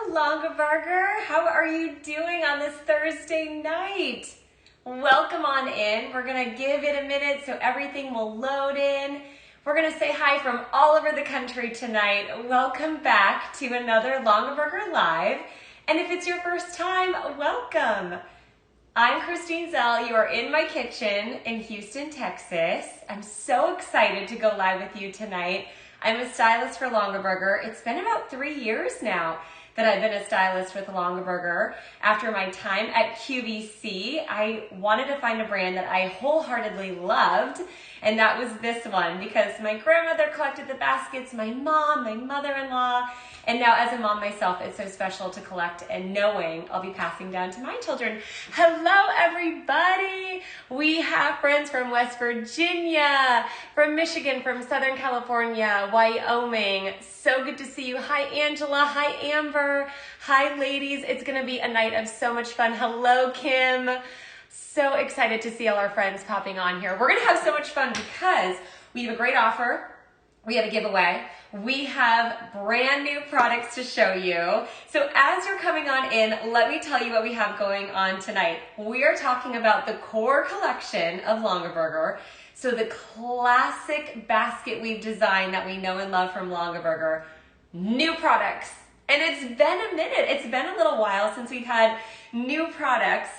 Longaberger. How are you doing on this Thursday night? Welcome on in. We're gonna give it a minute so everything will load in. We're gonna say hi from all over the country tonight. Welcome back to another Longaberger Live. And if it's your first time, welcome. I'm Kristine Zell. You are in my kitchen in Houston, Texas. I'm so excited to go live with you tonight. I'm a stylist for Longaberger. It's been about 3 years now that I've been a stylist with Longaberger. After my time at QVC, I wanted to find a brand that I wholeheartedly loved, and that was this one because my grandmother collected the baskets, my mom, my mother-in-law, and now as a mom myself, it's so special to collect and knowing I'll be passing down to my children. Hello, everybody. We have friends from West Virginia, from Michigan, from Southern California, Wyoming. So good to see you. Hi, Angela. Hi, Amber. Hi, ladies. It's going to be a night of so much fun. Hello, Kim. So excited to see all our friends popping on here. We're going to have so much fun because we have a great offer. We have a giveaway. We have brand new products to show you. So as you're coming on in, let me tell you what we have going on tonight. We are talking about the core collection of Longaberger. So the classic basket we've designed that we know and love from Longaberger. New products. And it's been a minute. It's been a little while since we've had new products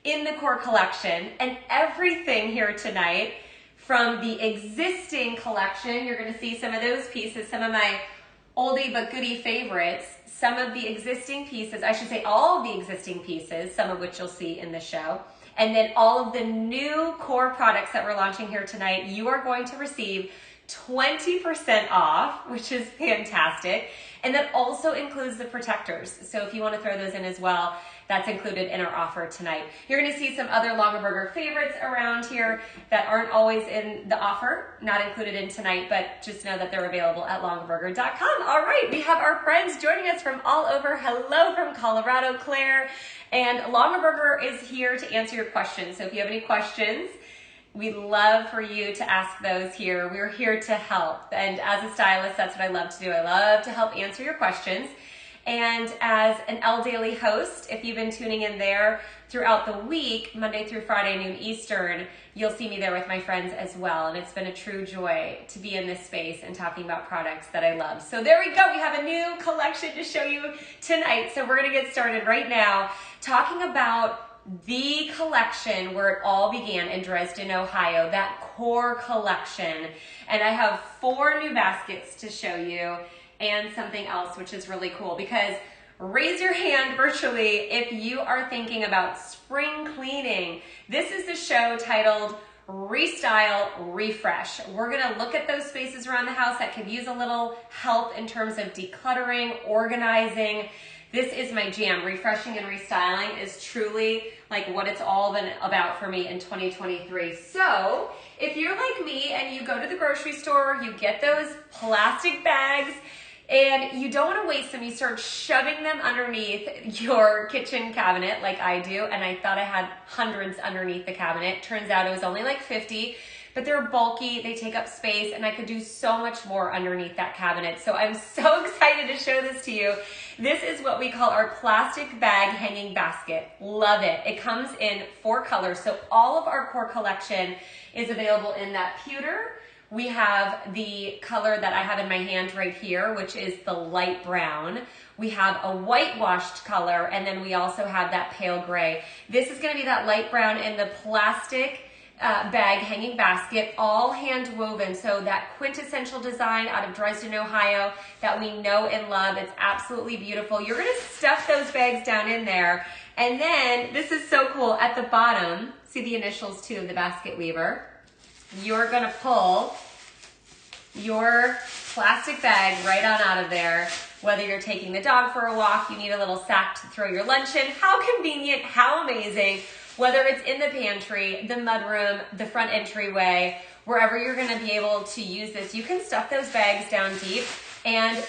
in the core collection. And everything here tonight from the existing collection, you're going to see some of those pieces, some of my oldie but goodie favorites, some of the existing pieces, I should say all of the existing pieces, some of which you'll see in the show, and then all of the new core products that we're launching here tonight. You are going to receive 20% off, which is fantastic, and that also includes the protectors. So if you want to throw those in as well, that's included in our offer tonight. You're going to see some other Longaberger favorites around here that aren't always in the offer, not included in tonight, but just know that they're available at longaberger.com. All right, we have our friends joining us from all over. Hello from Colorado, Claire. And Longaberger is here to answer your questions. So if you have any questions, we'd love for you to ask those here. We're here to help. And as a stylist, that's what I love to do. I love to help answer your questions. And as an Elle Daily host, if you've been tuning in there throughout the week, Monday through Friday, noon Eastern, you'll see me there with my friends as well. And it's been a true joy to be in this space and talking about products that I love. So there we go. We have a new collection to show you tonight. So we're going to get started right now talking about the collection where it all began in Dresden, Ohio, that core collection. And I have 4 new baskets to show you and something else, which is really cool because raise your hand virtually if you are thinking about spring cleaning. This is the show titled Restyle, Refresh. We're gonna look at those spaces around the house that could use a little help in terms of decluttering, organizing. This is my jam. Refreshing and restyling is truly like what it's all been about for me in 2023. So if you're like me and you go to the grocery store, you get those plastic bags and you don't want to waste them, you start shoving them underneath your kitchen cabinet like I do, and I thought I had hundreds underneath the cabinet. Turns out it was only like 50. But they're bulky, they take up space, and I could do so much more underneath that cabinet. So I'm so excited to show this to you. This is what we call our plastic bag hanging basket. Love it. It comes in 4 colors. So all of our core collection is available in that pewter. We have the color that I have in my hand right here, which is the light brown. We have a whitewashed color, and then we also have that pale gray. This is going to be that light brown in the plastic bag hanging basket, all hand woven. So that quintessential design out of Dresden, Ohio that we know and love. It's absolutely beautiful. You're going to stuff those bags down in there. And then this is so cool. At the bottom, see the initials too of the basket weaver. You're going to pull your plastic bag right on out of there. Whether you're taking the dog for a walk, you need a little sack to throw your lunch in. How convenient, how amazing. Whether it's in the pantry, the mudroom, the front entryway, wherever you're going to be able to use this, you can stuff those bags down deep and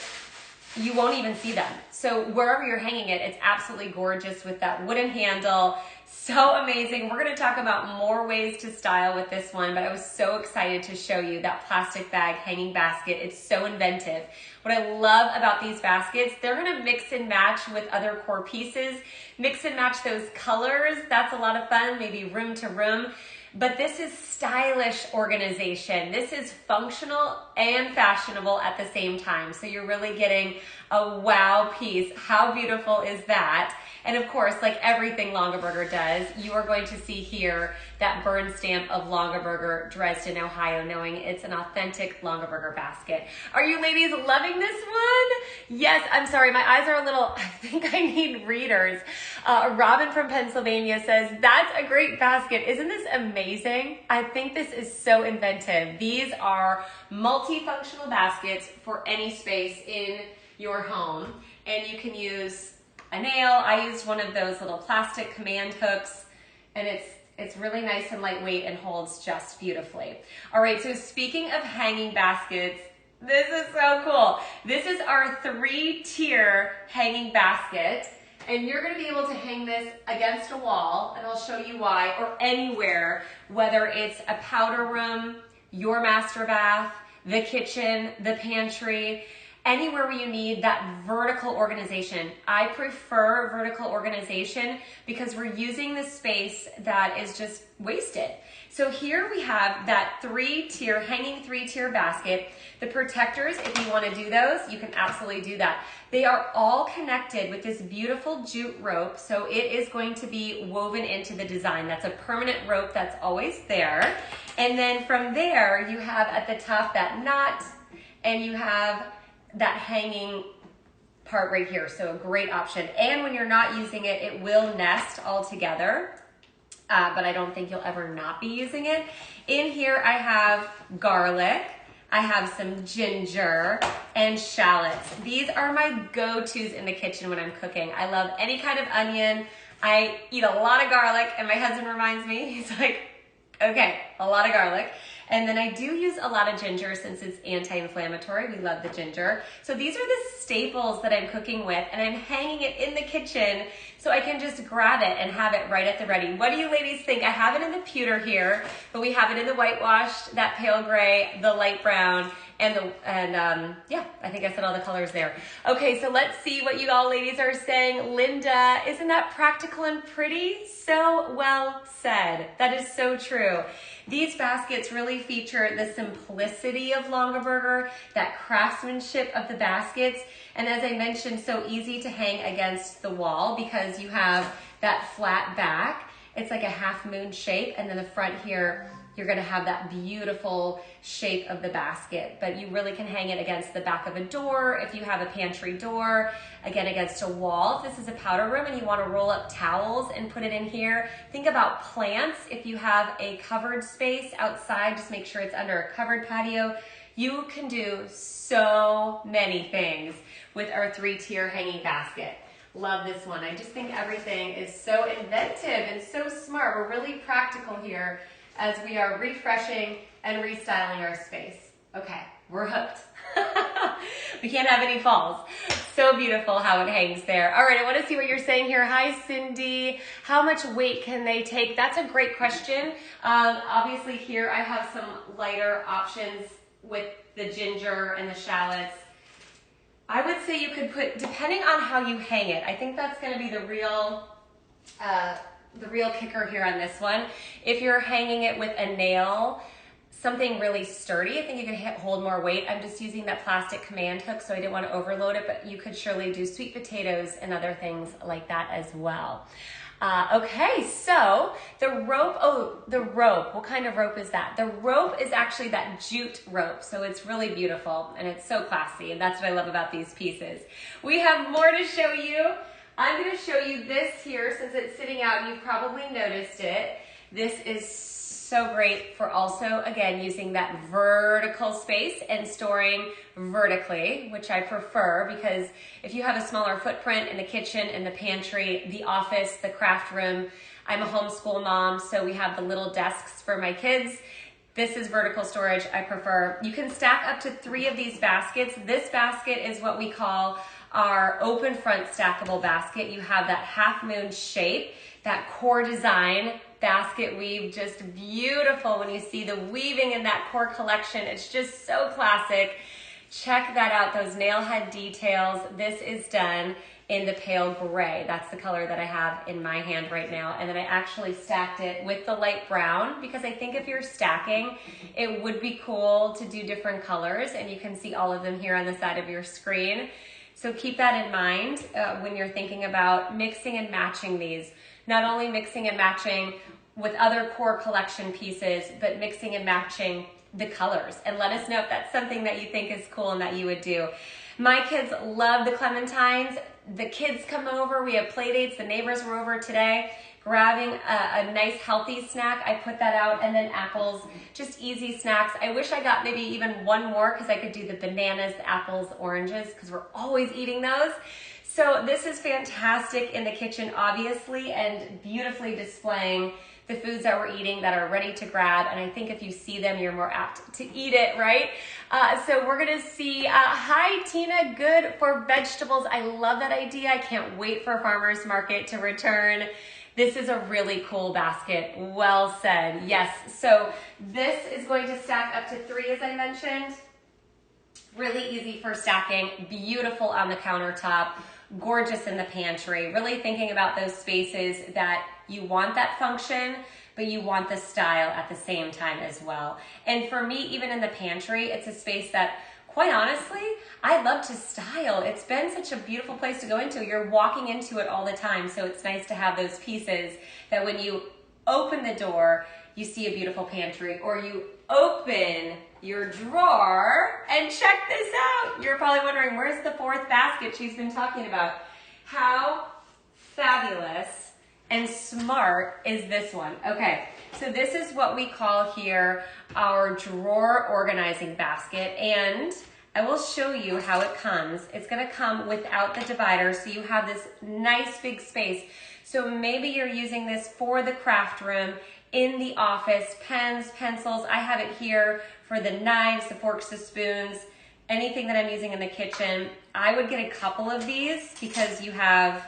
you won't even see them. So wherever you're hanging it, it's absolutely gorgeous with that wooden handle. So amazing. We're going to talk about more ways to style with this one, but I was so excited to show you that plastic bag hanging basket. It's so inventive. What I love about these baskets, they're going to mix and match with other core pieces, mix and match those colors. That's a lot of fun, maybe room to room. But this is stylish organization. This is functional and fashionable at the same time. So you're really getting a wow piece. How beautiful is that? And of course, like everything Longaberger does, you are going to see here that burn stamp of Longaberger, Dresden, Ohio, knowing it's an authentic Longaberger basket. Are you ladies loving this one? Yes, I'm sorry, my eyes are a little, I think I need readers. Robin from Pennsylvania says, that's a great basket. Isn't this amazing? I think this is so inventive. These are multifunctional baskets for any space in your home, and you can use a nail. I used one of those little plastic command hooks, and it's really nice and lightweight and holds just beautifully. All right, so speaking of hanging baskets, this is so cool. This is our 3-tier hanging basket, and you're gonna be able to hang this against a wall, and I'll show you why, or anywhere, whether it's a powder room, your master bath, the kitchen, the pantry, anywhere where you need that vertical organization. I prefer vertical organization because we're using the space that is just wasted. So here we have that hanging 3-tier basket. The protectors, if you want to do those, you can absolutely do that. They are all connected with this beautiful jute rope, so it is going to be woven into the design. That's a permanent rope that's always there. And then from there, you have at the top that knot, and you have that hanging part right here. So a great option. And when you're not using it, it will nest all together. But I don't think you'll ever not be using it. In here, I have garlic. I have some ginger and shallots. These are my go-tos in the kitchen when I'm cooking. I love any kind of onion. I eat a lot of garlic, and my husband reminds me, he's like, okay, a lot of garlic. And then I do use a lot of ginger since it's anti-inflammatory. We love the ginger. So these are the staples that I'm cooking with, and I'm hanging it in the kitchen so I can just grab it and have it right at the ready. What do you ladies think? I have it in the pewter here, but we have it in the whitewashed, that pale gray, the light brown, and yeah, I think I said all the colors there. Okay, so let's see what you all ladies are saying. Linda, isn't that practical and pretty? So well said. That is so true. These baskets really feature the simplicity of Longaberger, that craftsmanship of the baskets, and as I mentioned, so easy to hang against the wall because you have that flat back. It's like a half moon shape, and then the front here, you're gonna have that beautiful shape of the basket, but you really can hang it against the back of a door if you have a pantry door, again against a wall. If this is a powder room and you wanna roll up towels and put it in here, think about plants. If you have a covered space outside, just make sure it's under a covered patio. You can do so many things with our 3-tier hanging basket. Love this one. I just think everything is so inventive and so smart. We're really practical here as we are refreshing and restyling our space. Okay, we're hooked. We can't have any falls. So beautiful how it hangs there. All right, I want to see what you're saying here. Hi, Cindy. How much weight can they take? That's a great question. Obviously here I have some lighter options with the ginger and the shallots. I would say you could put, depending on how you hang it, I think that's going to be the real kicker here on this one. If you're hanging it with a nail, something really sturdy, I think you can hold more weight. I'm just using that plastic command hook, so I didn't want to overload it, but you could surely do sweet potatoes and other things like that as well. Okay, so the rope, what kind of rope is that? The rope is actually that jute rope, so it's really beautiful and it's so classy, and that's what I love about these pieces. We have more to show you. I'm going to show you this here since it's sitting out. You've probably noticed it. This is so great for also, again, using that vertical space and storing vertically, which I prefer because if you have a smaller footprint in the kitchen, in the pantry, the office, the craft room, I'm a homeschool mom, so we have the little desks for my kids. This is vertical storage, I prefer. You can stack up to 3 of these baskets. This basket is what we call our open front stackable basket. You have that half moon shape, that core design basket weave, just beautiful when you see the weaving in that core collection. It's just so classic. Check that out, those nail head details. This is done in the pale gray. That's the color that I have in my hand right now. And then I actually stacked it with the light brown because I think if you're stacking, it would be cool to do different colors, and you can see all of them here on the side of your screen. So keep that in mind when you're thinking about mixing and matching these. Not only mixing and matching with other core collection pieces, but mixing and matching the colors. And let us know if that's something that you think is cool and that you would do. My kids love the clementines. The kids come over, we have play dates, the neighbors were over today, grabbing a nice healthy snack. I put that out, and then apples, just easy snacks. I wish I got maybe even one more because I could do the bananas, the apples, oranges, because we're always eating those. So this is fantastic in the kitchen, obviously, and beautifully displaying the foods that we're eating that are ready to grab. And I think if you see them, you're more apt to eat it, right? So we're gonna see, hi Tina, good for vegetables. I love that idea. I can't wait for farmer's market to return. This is a really cool basket. Well said, yes. So this is going to stack up to 3, as I mentioned. Really easy for stacking, beautiful on the countertop, gorgeous in the pantry. Really thinking about those spaces that you want that function, but you want the style at the same time as well. And for me, even in the pantry, it's a space that, quite honestly, I love to style. It's been such a beautiful place to go into. You're walking into it all the time, so it's nice to have those pieces that when you open the door, you see a beautiful pantry, or you open your drawer and check this out. You're probably wondering, where's the 4th basket she's been talking about? How fabulous and smart is this one? Okay, so this is what we call here our drawer organizing basket, and I will show you how it comes. It's gonna come without the divider, so you have this nice big space. So maybe you're using this for the craft room, in the office, pens, pencils. I have it here for the knives, the forks, the spoons, anything that I'm using in the kitchen. I would get a couple of these because you have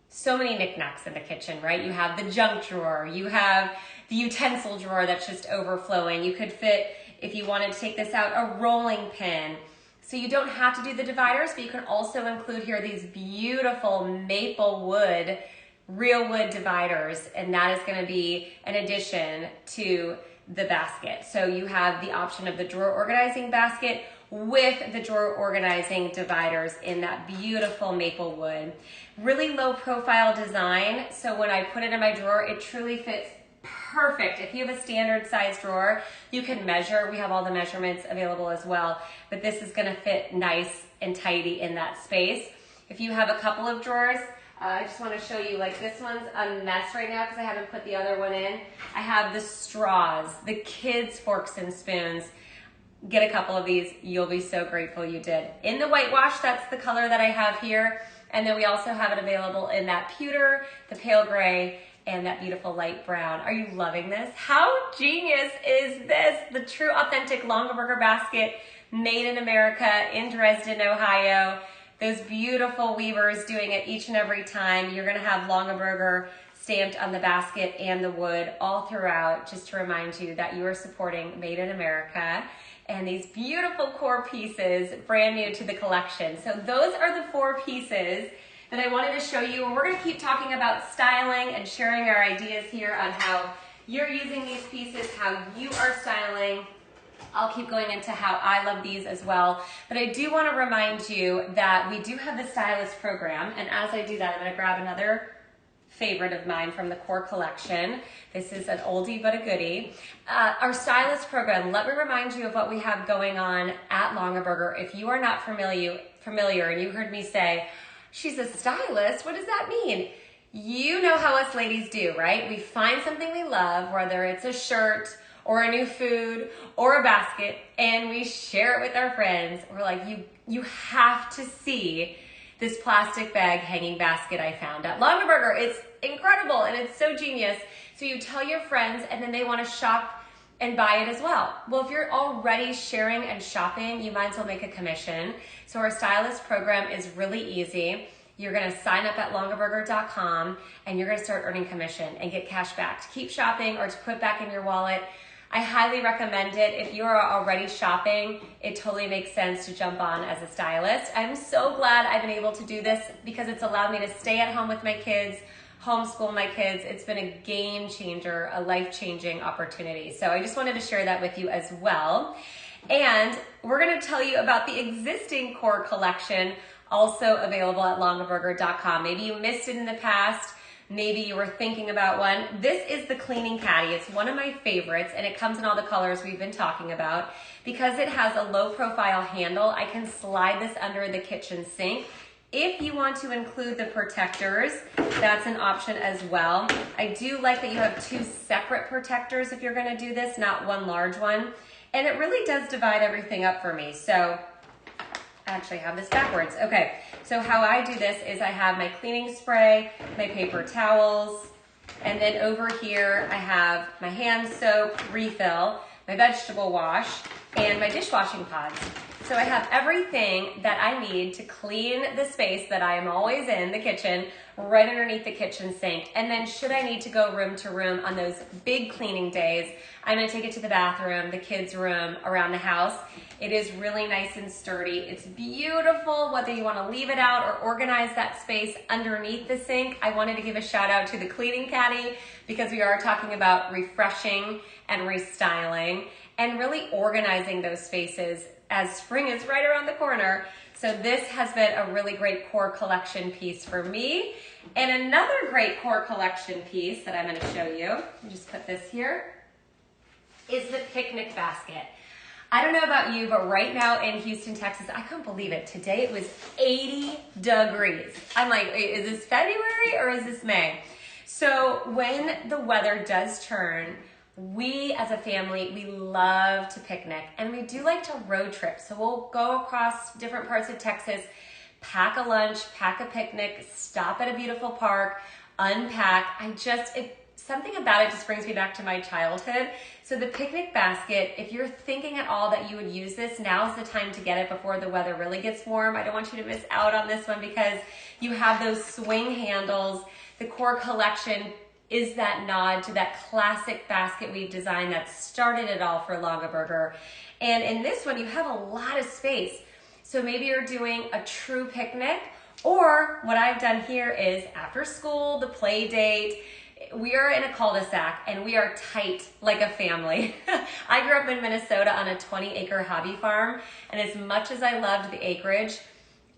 so many knickknacks in the kitchen, right? You have the junk drawer, you have the utensil drawer that's just overflowing. You could fit, if you wanted to take this out, a rolling pin. So you don't have to do the dividers, but you can also include here these beautiful maple wood, real wood dividers, and that is gonna be an addition to the basket. So you have the option of the drawer organizing basket with the drawer organizing dividers in that beautiful maple wood. Really low profile design, so when I put it in my drawer, it truly fits perfect. If you have a standard size drawer, you can measure. We have all the measurements available as well, but this is gonna fit nice and tidy in that space. If you have a couple of drawers, I just want to show you, like this one's a mess right now because I haven't put the other one in. I have the straws, the kids' forks and spoons. Get a couple of these. You'll be so grateful you did. In the whitewash, that's the color that I have here. And then we also have it available in that pewter, the pale gray, and that beautiful light brown. Are you loving this? How genius is this? The true authentic Longaberger basket, made in America, in Dresden, Ohio. Those beautiful weavers doing it each and every time. You're gonna have Longaberger stamped on the basket and the wood all throughout, just to remind you that you are supporting Made in America. And these beautiful core pieces, brand new to the collection. So those are the 4 pieces that I wanted to show you. And we're gonna keep talking about styling and sharing our ideas here on how you're using these pieces, how you are styling. I'll keep going into how I love these as well. But I do want to remind you that we do have the Stylist program. And as I do that, I'm going to grab another favorite of mine from the core collection. This is an oldie but a goodie. Our Stylist program, let me remind you of what we have going on at Longaberger. If you are not familiar and you heard me say, she's a stylist, what does that mean? You know how us ladies do, right? We find something we love, whether it's a shirt, or a new food, or a basket, and we share it with our friends. We're like, you have to see this plastic bag hanging basket I found at Longaberger. It's incredible and it's so genius. So you tell your friends, and then they want to shop and buy it as well. Well, if you're already sharing and shopping, you might as well make a commission. So our stylist program is really easy. You're gonna sign up at longaburger.com and you're gonna start earning commission and get cash back to keep shopping or to put back in your wallet. I highly recommend it. If you are already shopping, it totally makes sense to jump on as a stylist. I'm so glad I've been able to do this because it's allowed me to stay at home with my kids, homeschool my kids. It's been a game changer, a life-changing opportunity. So I just wanted to share that with you as well. And we're gonna tell you about the existing core collection, also available at longaburger.com. Maybe you missed it in the past. Maybe you were thinking about one. This is the cleaning caddy. It's one of my favorites, and it comes in all the colors we've been talking about. Because it has a low profile handle, I can slide this under the kitchen sink. If you want to include the protectors, that's an option as well. I do like that you have two separate protectors if you're gonna do this, not one large one. And it really does divide everything up for me. So I actually have this backwards. Okay, so how I do this is I have my cleaning spray, my paper towels, and then over here I have my hand soap refill, my vegetable wash, and my dishwashing pods. So I have everything that I need to clean the space that I am always in, the kitchen, right underneath the kitchen sink. And then should I need to go room to room on those big cleaning days, I'm gonna take it to the bathroom, the kids' room, around the house. It is really nice and sturdy. It's beautiful, whether you wanna leave it out or organize that space underneath the sink. I wanted to give a shout out to the cleaning caddy because we are talking about refreshing and restyling and really organizing those spaces as spring is right around the corner. So this has been a really great core collection piece for me. And another great core collection piece that I'm gonna show you, let me just put this here, is the picnic basket. I don't know about you, but right now in Houston, Texas, I couldn't believe it. Today it was 80 degrees. I'm like, is this February or is this May? So when the weather does turn, we as a family, we love to picnic and we do like to road trip. So we'll go across different parts of Texas, pack a lunch, pack a picnic, stop at a beautiful park, unpack. Something about it just brings me back to my childhood. So the picnic basket, if you're thinking at all that you would use this, now's the time to get it before the weather really gets warm. I don't want you to miss out on this one because you have those swing handles. The core collection is that nod to that classic basket we've designed that started it all for Longaburger. And in this one, you have a lot of space. So maybe you're doing a true picnic, or what I've done here is after school, the play date. We are in a cul-de-sac and we are tight like a family. I grew up in Minnesota on a 20-acre hobby farm, and as much as I loved the acreage,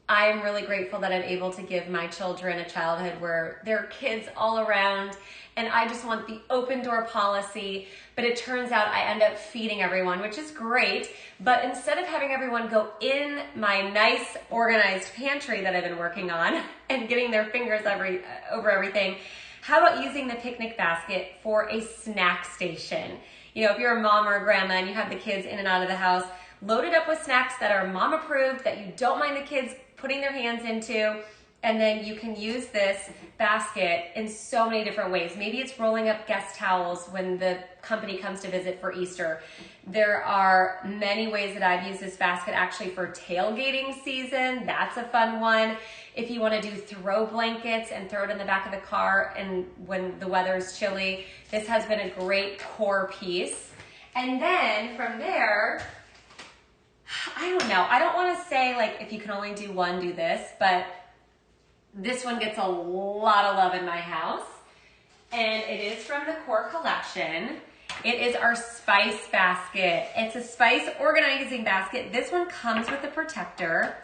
I'm really grateful that I'm able to give my children a childhood where there are kids all around, and I just want the open door policy. But it turns out I end up feeding everyone, which is great. But instead of having everyone go in my nice organized pantry that I've been working on and getting their fingers over everything, how about using the picnic basket for a snack station? You know, if you're a mom or a grandma and you have the kids in and out of the house, load it up with snacks that are mom approved, that you don't mind the kids putting their hands into, and then you can use this basket in so many different ways. Maybe it's rolling up guest towels when the company comes to visit for Easter. There are many ways that I've used this basket actually for tailgating season. That's a fun one. If you want to do throw blankets and throw it in the back of the car and when the weather is chilly, this has been a great core piece. And then from there, I don't know. I don't want to say like if you can only do one, do this, but this one gets a lot of love in my house. And it is from the core collection. It is our spice basket. It's a spice organizing basket. This one comes with a protector.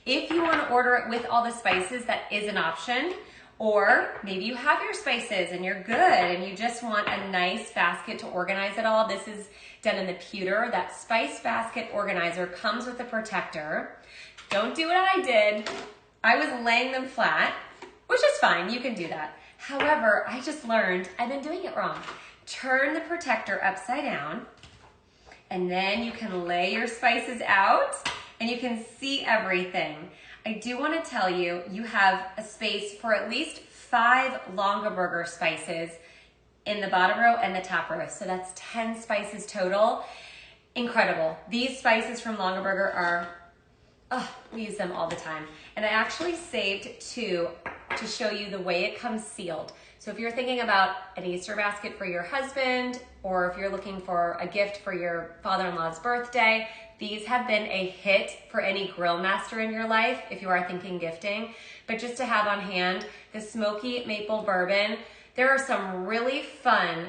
If you want to order it with all the spices, that is an option. Or maybe you have your spices and you're good and you just want a nice basket to organize it all. This is done in the pewter. That spice basket organizer comes with a protector. Don't do what I did. I was laying them flat, which is fine. You can do that. However, I just learned I've been doing it wrong. Turn the protector upside down, and then you can lay your spices out and you can see everything. I do want to tell you, you have a space for at least 5 Longaburger spices in the bottom row and the top row. So that's 10 spices total. Incredible. These spices from Longaberger are, we use them all the time. And I actually saved 2 to show you the way it comes sealed. So if you're thinking about an Easter basket for your husband, or if you're looking for a gift for your father-in-law's birthday, these have been a hit for any grill master in your life if you are thinking gifting. But just to have on hand, the smoky maple bourbon, there are some really fun,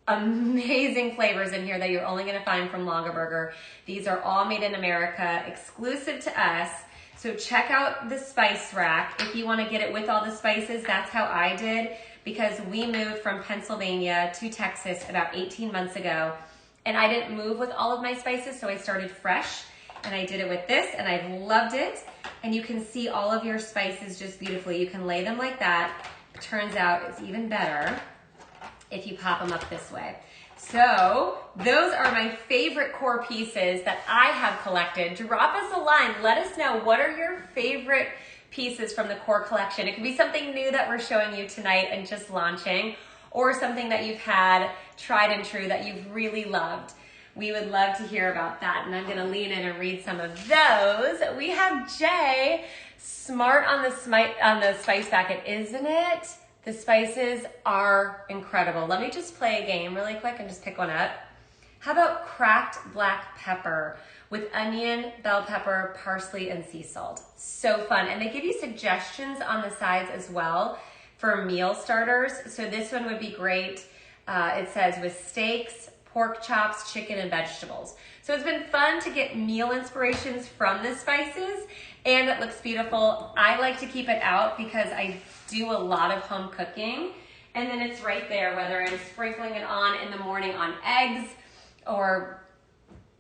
amazing flavors in here that you're only gonna find from Longaberger. These are all made in America, exclusive to us. So check out the spice rack. If you wanna get it with all the spices, that's how I did, because we moved from Pennsylvania to Texas about 18 months ago, and I didn't move with all of my spices, so I started fresh, and I did it with this, and I've loved it. And you can see all of your spices just beautifully. You can lay them like that. It turns out it's even better if you pop them up this way. So those are my favorite core pieces that I have collected. Drop us a line. Let us know, what are your favorite pieces from the core collection? It could be something new that we're showing you tonight and just launching, or something that you've had tried and true that you've really loved. We would love to hear about that. And I'm gonna lean in and read some of those. We have Jay, smart on the spice packet, isn't it? The spices are incredible. Let me just play a game really quick and just pick one up. How about cracked black pepper with onion, bell pepper, parsley, and sea salt? So fun. And they give you suggestions on the sides as well for meal starters. So this one would be great. It says with steaks, pork chops, chicken, and vegetables. So it's been fun to get meal inspirations from the spices, and it looks beautiful. I like to keep it out because I do a lot of home cooking, and then it's right there, whether I'm sprinkling it on in the morning on eggs or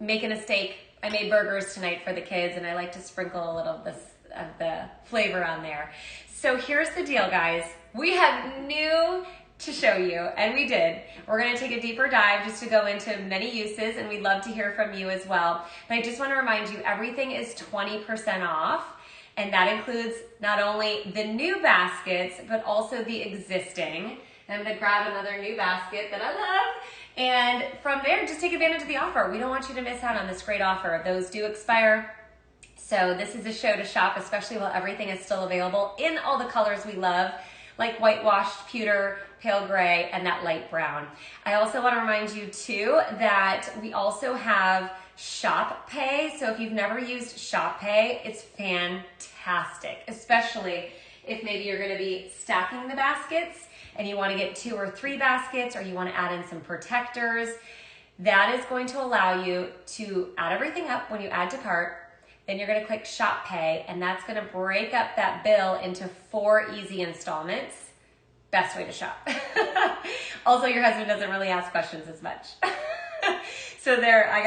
making a steak. I made burgers tonight for the kids, and I like to sprinkle a little of the flavor on there. So here's the deal, guys. We have new to show you, and we did. We're gonna take a deeper dive just to go into many uses, and we'd love to hear from you as well. But I just wanna remind you, everything is 20% off, and that includes not only the new baskets, but also the existing. And I'm gonna grab another new basket that I love, and from there, just take advantage of the offer. We don't want you to miss out on this great offer. Those do expire. So this is a show to shop, especially while everything is still available in all the colors we love, like whitewashed, pewter, pale gray, and that light brown. I also want to remind you too that we also have Shop Pay. So if you've never used Shop Pay, it's fantastic, especially if maybe you're going to be stacking the baskets and you want to get 2 or 3 baskets, or you want to add in some protectors. That is going to allow you to add everything up when you add to cart. Then you're gonna click Shop Pay, and that's gonna break up that bill into 4 easy installments. Best way to shop. Also, your husband doesn't really ask questions as much. So there, I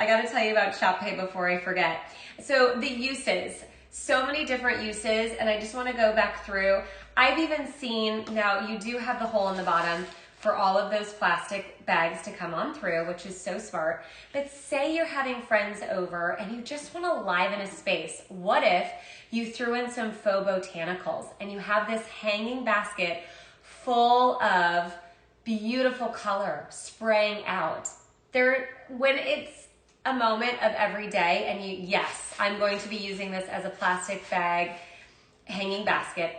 gotta tell you about Shop Pay before I forget. So the uses, so many different uses, and I just wanna go back through. I've even seen, now you do have the hole in the bottom for all of those plastic bags to come on through, which is so smart. But say you're having friends over and you just want to liven a space. What if you threw in some faux botanicals and you have this hanging basket full of beautiful color spraying out? When it's a moment of every day and yes, I'm going to be using this as a plastic bag hanging basket.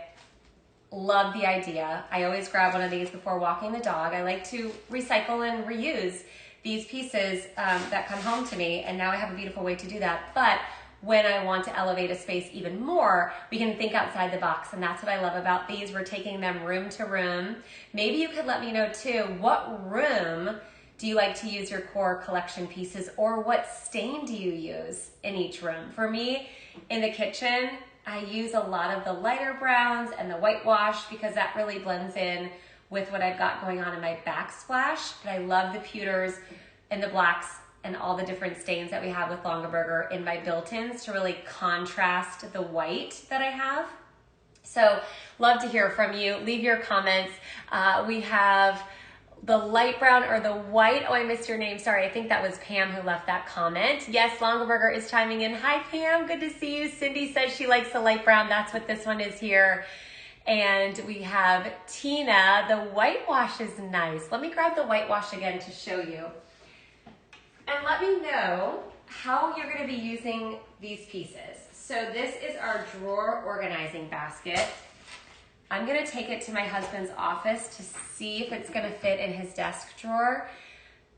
Love the idea. I always grab one of these before walking the dog. I like to recycle and reuse these pieces that come home to me, and now I have a beautiful way to do that. But when I want to elevate a space even more, we can think outside the box, and that's what I love about these. We're taking them room to room. Maybe you could let me know too, what room do you like to use your core collection pieces, or what stain do you use in each room? For me, in the kitchen, I use a lot of the lighter browns and the whitewash because that really blends in with what I've got going on in my backsplash. But I love the pewters and the blacks and all the different stains that we have with Longaberger in my built-ins to really contrast the white that I have. So love to hear from you. Leave your comments. We have the light brown or the white. Oh, I missed your name. Sorry. I think that was Pam who left that comment. Yes, Longaberger is chiming in. Hi, Pam. Good to see you. Cindy says she likes the light brown. That's what this one is here. And we have Tina. The whitewash is nice. Let me grab the whitewash again to show you. And let me know how you're going to be using these pieces. So this is our drawer organizing basket. I'm going to take it to my husband's office to see if it's going to fit in his desk drawer,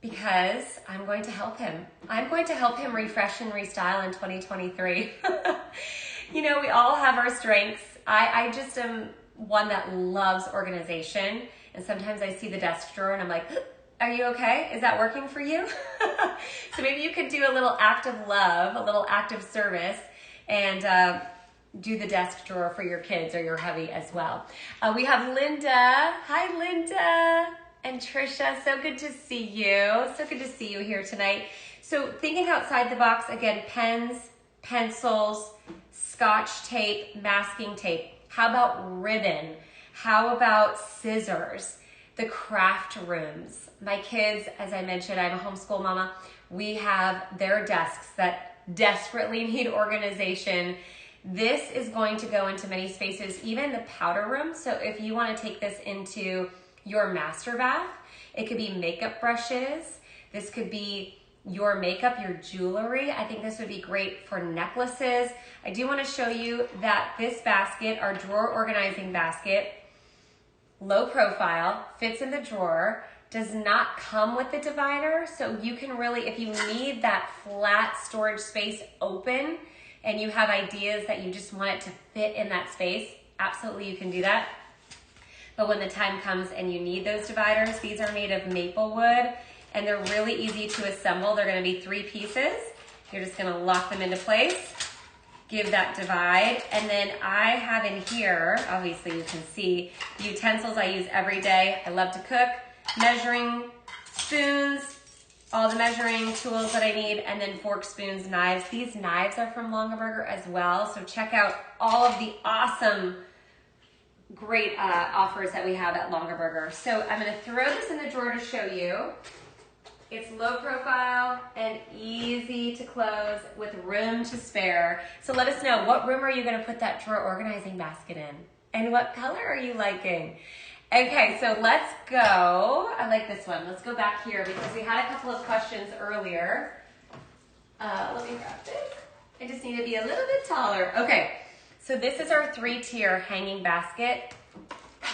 because I'm going to help him. I'm going to help him refresh and restyle in 2023. You know, we all have our strengths. I just am one that loves organization, and sometimes I see the desk drawer and I'm like, are you okay? Is that working for you? So maybe you could do a little act of love, a little act of service, and do the desk drawer for your kids or your hubby as well. We have Linda. Hi, Linda. And Trisha, so good to see you. So good to see you here tonight. So thinking outside the box, again, pens, pencils, Scotch tape, masking tape. How about ribbon? How about scissors? The craft rooms. My kids, as I mentioned, I'm a homeschool mama. We have their desks that desperately need organization. This is going to go into many spaces, even the powder room. So if you want to take this into your master bath, it could be makeup brushes. This could be your makeup, your jewelry. I think this would be great for necklaces. I do want to show you that this basket, our drawer organizing basket, low profile, fits in the drawer, does not come with the divider. So you can really, if you need that flat storage space open and you have ideas that you just want it to fit in that space, absolutely you can do that. But when the time comes and you need those dividers, these are made of maple wood and they're really easy to assemble. They're gonna be 3 pieces. You're just gonna lock them into place, give that divide, and then I have in here, obviously you can see, the utensils I use every day. I love to cook, measuring spoons, all the measuring tools that I need, and then forks, spoons, knives. These knives are from Longaberger as well, so check out all of the awesome, great offers that we have at Longaberger. So I'm gonna throw this in the drawer to show you. It's low profile and easy to close with room to spare. So let us know, what room are you gonna put that drawer organizing basket in? And what color are you liking? Okay, so let's go. I like this one. Let's go back here because we had a couple of questions earlier. Let me grab this. I just need to be a little bit taller. Okay, so this is our 3-tier hanging basket.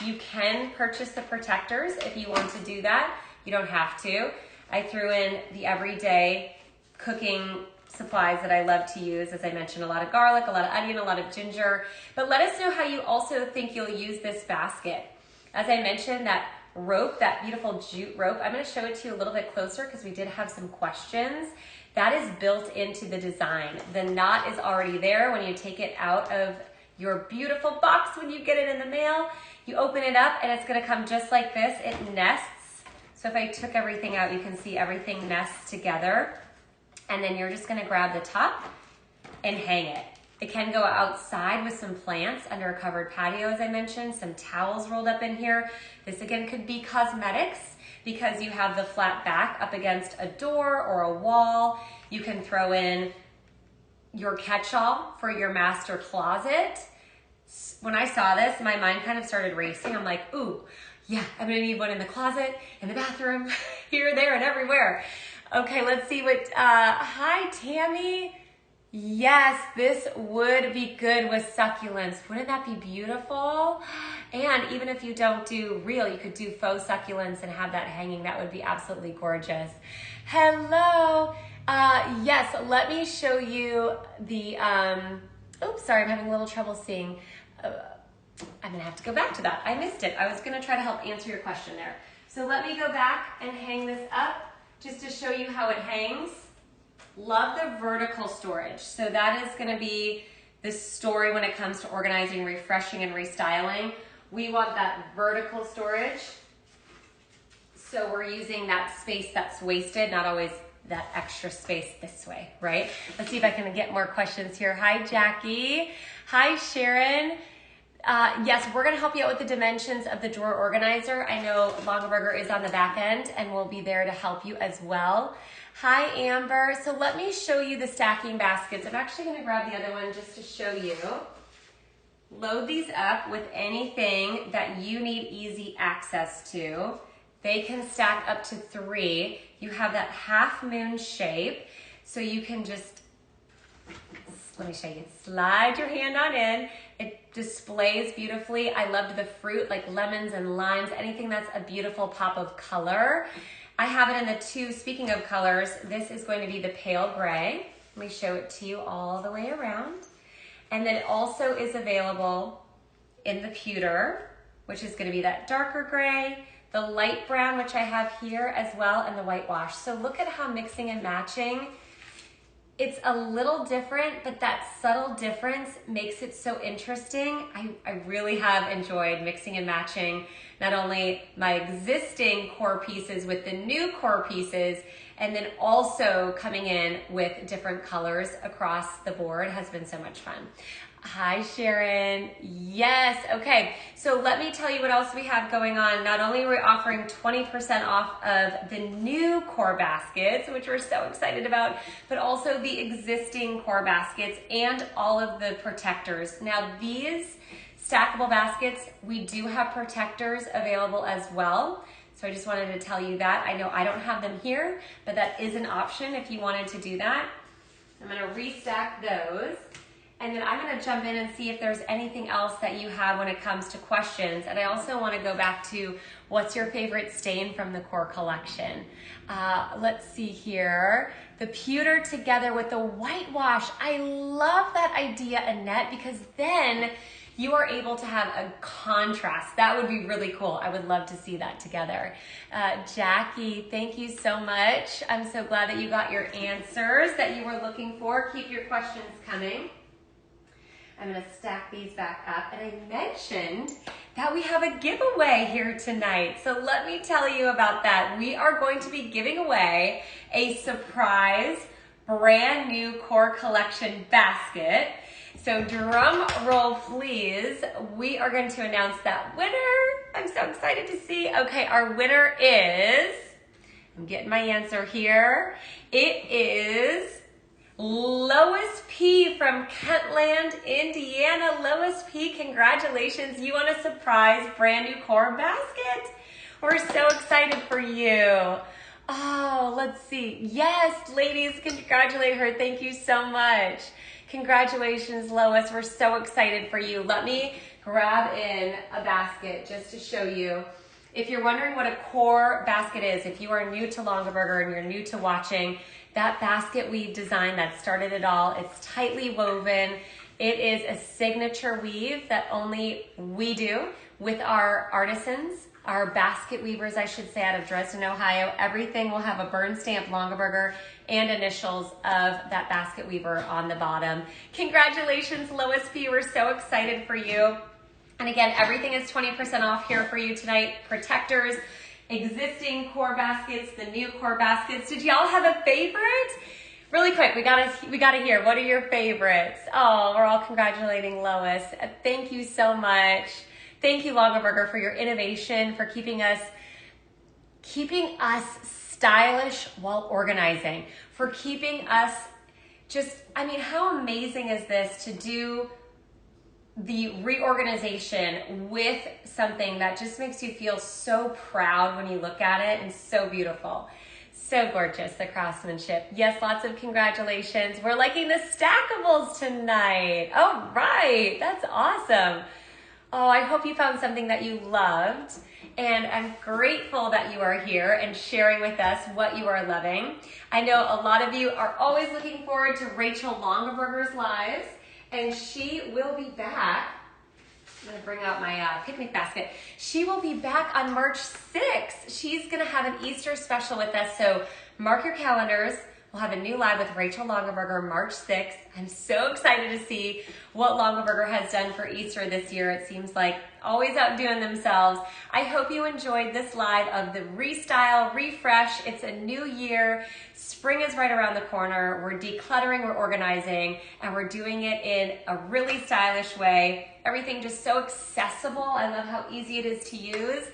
You can purchase the protectors if you want to do that. You don't have to. I threw in the everyday cooking supplies that I love to use. As I mentioned, a lot of garlic, a lot of onion, a lot of ginger. But let us know how you also think you'll use this basket. As I mentioned, that rope, that beautiful jute rope, I'm going to show it to you a little bit closer because we did have some questions. That is built into the design. The knot is already there when you take it out of your beautiful box when you get it in the mail. You open it up and it's going to come just like this. It nests. So if I took everything out, you can see everything nests together. And then you're just going to grab the top and hang it. It can go outside with some plants under a covered patio, as I mentioned, some towels rolled up in here. This again could be cosmetics because you have the flat back up against a door or a wall. You can throw in your catch-all for your master closet. When I saw this, my mind kind of started racing. I'm like, ooh, yeah, I'm gonna need one in the closet, in the bathroom, here, there, and everywhere. Okay, let's see what, hi, Tammy. Yes, this would be good with succulents. Wouldn't that be beautiful? And even if you don't do real, you could do faux succulents and have that hanging. That would be absolutely gorgeous. Hello. Yes, let me show you the, oops, sorry, I'm having a little trouble seeing. I'm gonna have to go back to that. I missed it. I was gonna try to help answer your question there. So let me go back and hang this up just to show you how it hangs. Love the vertical storage. So that is gonna be the story when it comes to organizing, refreshing, and restyling. We want that vertical storage. So we're using that space that's wasted, not always that extra space this way, right? Let's see if I can get more questions here. Hi, Jackie. Hi, Sharon. Yes, we're gonna help you out with the dimensions of the drawer organizer. I know Longaberger is on the back end and we'll be there to help you as well. Hi, Amber. So let me show you the stacking baskets. I'm actually gonna grab the other one just to show you. load these up with anything that you need easy access to. They can stack up to 3. You have that half moon shape, so you can just, let me show you, slide your hand on in. It displays beautifully. I loved the fruit, like lemons and limes, anything that's a beautiful pop of color. I have it in the 2, speaking of colors, this is going to be the pale gray. Let me show it to you all the way around. And then it also is available in the pewter, which is going to be that darker gray, the light brown, which I have here as well, and the whitewash. So look at how mixing and matching, it's a little different, but that subtle difference makes it so interesting. I really have enjoyed mixing and matching not only my existing core pieces with the new core pieces, and then also coming in with different colors across the board has been so much fun. Hi, Sharon. Yes. Okay. So let me tell you what else we have going on. Not only are we offering 20% off of the new core baskets, which we're so excited about, but also the existing core baskets and all of the protectors. Now, these stackable baskets, we do have protectors available as well. So I just wanted to tell you that. I know I don't have them here, but that is an option if you wanted to do that. I'm going to restack those. And then I'm going to jump in and see if there's anything else that you have when it comes to questions. And I also want to go back to what's your favorite stain from the core collection. Let's see here. The pewter together with the whitewash. I love that idea, Annette, because then you are able to have a contrast. That would be really cool. I would love to see that together. Jackie, thank you so much. I'm so glad that you got your answers that you were looking for. Keep your questions coming. I'm gonna stack these back up. And I mentioned that we have a giveaway here tonight. So let me tell you about that. We are going to be giving away a surprise brand new core collection basket. So drum roll, please. We are going to announce that winner. I'm so excited to see. Okay, our winner is, I'm getting my answer here. It is Lois P. from Kentland, Indiana. Lois P., congratulations. You won a surprise brand new core basket. We're so excited for you. Oh, let's see. Yes, ladies, congratulate her. Thank you so much. Congratulations, Lois. We're so excited for you. Let me grab in a basket just to show you. If you're wondering what a core basket is, if you are new to Longaberger and you're new to watching, that basket we've designed that started it all, it's tightly woven. It is a signature weave that only we do with our artisans, our basket weavers, I should say, out of Dresden, Ohio. Everything will have a burn stamp Longaberger and initials of that basket weaver on the bottom. Congratulations, Lois P. We're so excited for you. And again, everything is 20% off here for you tonight. Protectors, existing core baskets, the new core baskets. Did y'all have a favorite? Really quick, we gotta hear. What are your favorites? Oh, we're all congratulating Lois. Thank you so much. Thank you, Longaberger, for your innovation, for keeping us stylish while organizing, for keeping us just, I mean, how amazing is this to do the reorganization with something that just makes you feel so proud when you look at it and so beautiful. So gorgeous, the craftsmanship. Yes, lots of congratulations. We're liking the stackables tonight. All right, that's awesome. Oh, I hope you found something that you loved, and I'm grateful that you are here and sharing with us what you are loving. I know a lot of you are always looking forward to Rachel Longaberger's lives, and she will be back. I'm gonna bring out my picnic basket. She will be back on March 6th. She's gonna have an Easter special with us, so mark your calendars. We'll have a new live with Rachel Longaberger March 6th. I'm so excited to see what Longaberger has done for Easter this year. It seems like always outdoing themselves. I hope you enjoyed this live of the Restyle, Refresh. It's a new year. Spring is right around the corner. We're decluttering, we're organizing, and we're doing it in a really stylish way. Everything just so accessible. I love how easy it is to use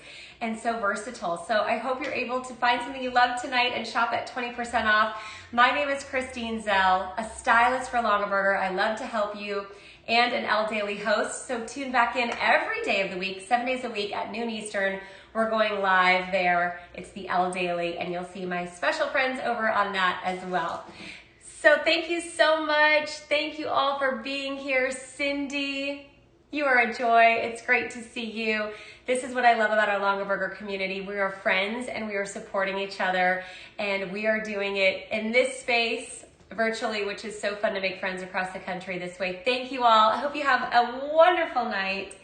and so versatile. So I hope you're able to find something you love tonight and shop at 20% off. My name is Kristine Zell, a stylist for Longaberger. I love to help you and an Elle Daily host. So tune back in every day of the week, 7 days a week at noon Eastern. We're going live there. It's the Elle Daily, and you'll see my special friends over on that as well. So thank you so much. Thank you all for being here. Cindy, you are a joy. It's great to see you. This is what I love about our Longaberger community. We are friends and we are supporting each other, and we are doing it in this space virtually, which is so fun to make friends across the country this way. Thank you all. I hope you have a wonderful night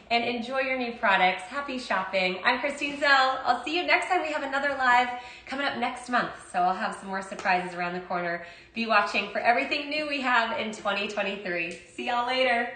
and enjoy your new products. Happy shopping. I'm Kristine Zell. I'll see you next time. We have another live coming up next month, so I'll have some more surprises around the corner. Be watching for everything new we have in 2023. See y'all later.